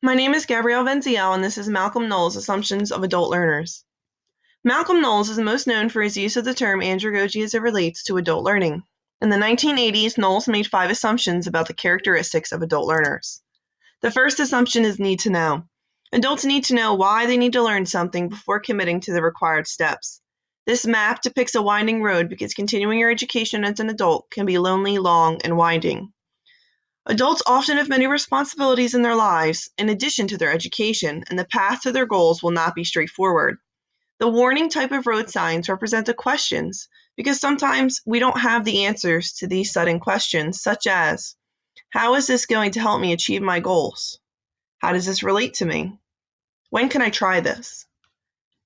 My name is Gabrielle Venziel, and this is Malcolm Knowles' Assumptions of Adult Learners. Malcolm Knowles is most known for his use of the term andragogy as it relates to adult learning. In the 1980s, Knowles made 5 assumptions about the characteristics of adult learners. The first assumption is need to know. Adults need to know why they need to learn something before committing to the required steps. This map depicts a winding road because continuing your education as an adult can be lonely, long, and winding. Adults often have many responsibilities in their lives in addition to their education, and the path to their goals will not be straightforward. The warning type of road signs represent the questions because sometimes we don't have the answers to these sudden questions, such as, how is this going to help me achieve my goals? How does this relate to me? When can I try this?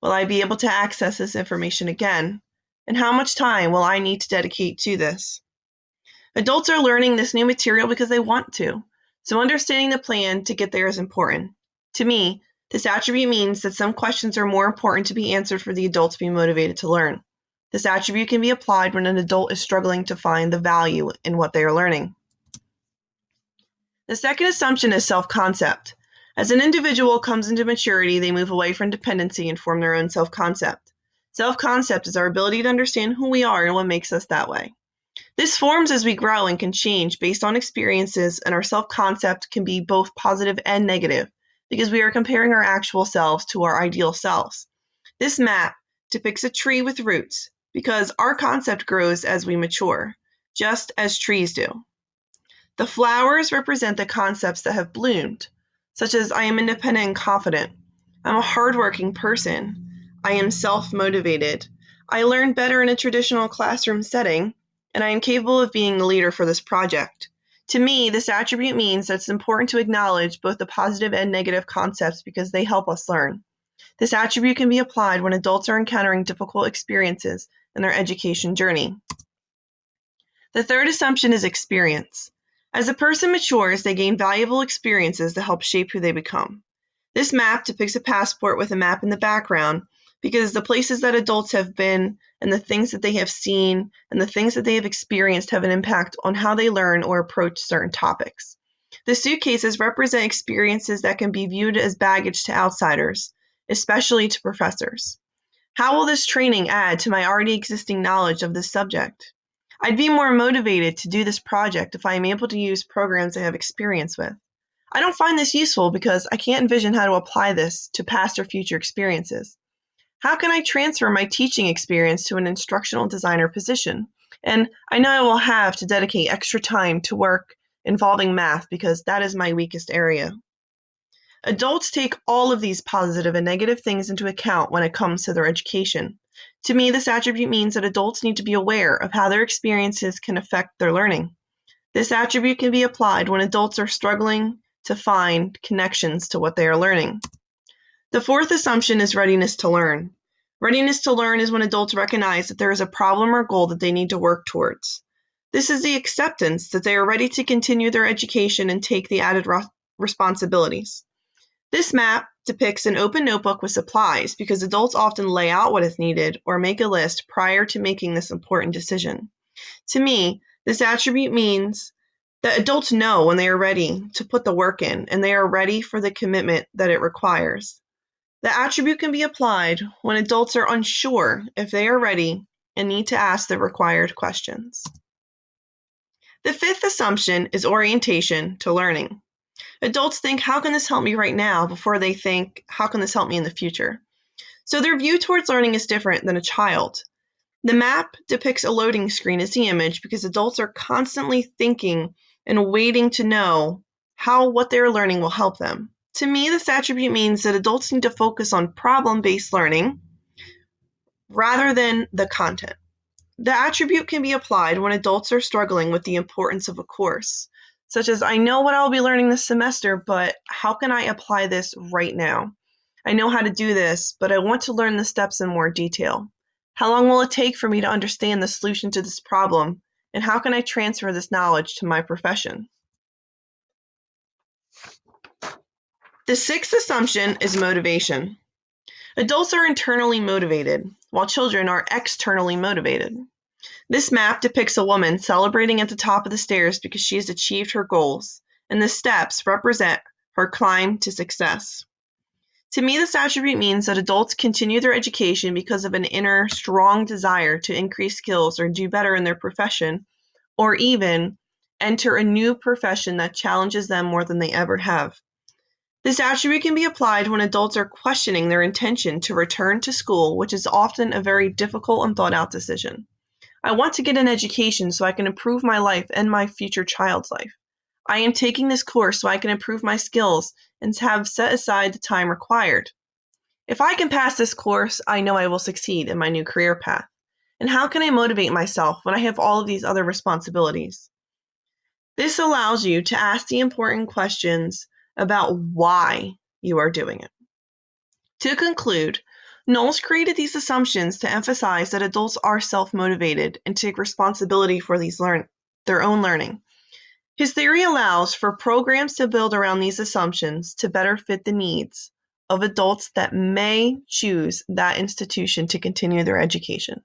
Will I be able to access this information again? And how much time will I need to dedicate to this? Adults are learning this new material because they want to, so understanding the plan to get there is important. To me, this attribute means that some questions are more important to be answered for the adult to be motivated to learn. This attribute can be applied when an adult is struggling to find the value in what they are learning. The second assumption is self-concept. As an individual comes into maturity, they move away from dependency and form their own self-concept. Self-concept is our ability to understand who we are and what makes us that way. This forms as we grow and can change based on experiences, and our self-concept can be both positive and negative because we are comparing our actual selves to our ideal selves. This map depicts a tree with roots because our concept grows as we mature, just as trees do. The flowers represent the concepts that have bloomed, such as I am independent and confident, I'm a hardworking person, I am self-motivated, I learn better in a traditional classroom setting, and I am capable of being the leader for this project. To me, this attribute means that it's important to acknowledge both the positive and negative concepts because they help us learn. This attribute can be applied when adults are encountering difficult experiences in their education journey. The third assumption is experience. As a person matures, they gain valuable experiences that help shape who they become. This map depicts a passport with a map in the background because the places that adults have been and the things that they have seen and the things that they have experienced have an impact on how they learn or approach certain topics. The suitcases represent experiences that can be viewed as baggage to outsiders, especially to professors. How will this training add to my already existing knowledge of this subject? I'd be more motivated to do this project if I am able to use programs I have experience with. I don't find this useful because I can't envision how to apply this to past or future experiences. How can I transfer my teaching experience to an instructional designer position? And I know I will have to dedicate extra time to work involving math because that is my weakest area. Adults take all of these positive and negative things into account when it comes to their education. To me, this attribute means that adults need to be aware of how their experiences can affect their learning. This attribute can be applied when adults are struggling to find connections to what they are learning. The fourth assumption is readiness to learn. Readiness to learn is when adults recognize that there is a problem or goal that they need to work towards. This is the acceptance that they are ready to continue their education and take the added responsibilities. This map depicts an open notebook with supplies because adults often lay out what is needed or make a list prior to making this important decision. To me, this attribute means that adults know when they are ready to put the work in and they are ready for the commitment that it requires. The attribute can be applied when adults are unsure if they are ready and need to ask the required questions. The fifth assumption is orientation to learning. Adults think, how can this help me right now, before they think, how can this help me in the future? So their view towards learning is different than a child. The map depicts a loading screen as the image because adults are constantly thinking and waiting to know how what they're learning will help them. To me, this attribute means that adults need to focus on problem-based learning rather than the content. The attribute can be applied when adults are struggling with the importance of a course, such as I know what I'll be learning this semester, but how can I apply this right now? I know how to do this, but I want to learn the steps in more detail. How long will it take for me to understand the solution to this problem, and how can I transfer this knowledge to my profession? The sixth assumption is motivation. Adults are internally motivated, while children are externally motivated. This map depicts a woman celebrating at the top of the stairs because she has achieved her goals, and the steps represent her climb to success. To me, this attribute means that adults continue their education because of an inner, strong desire to increase skills or do better in their profession, or even enter a new profession that challenges them more than they ever have. This attribute can be applied when adults are questioning their intention to return to school, which is often a very difficult and thought out decision. I want to get an education so I can improve my life and my future child's life. I am taking this course so I can improve my skills and have set aside the time required. If I can pass this course, I know I will succeed in my new career path. And how can I motivate myself when I have all of these other responsibilities? This allows you to ask the important questions about why you are doing it. To conclude, Knowles created these assumptions to emphasize that adults are self-motivated and take responsibility for their own learning. His theory allows for programs to build around these assumptions to better fit the needs of adults that may choose that institution to continue their education.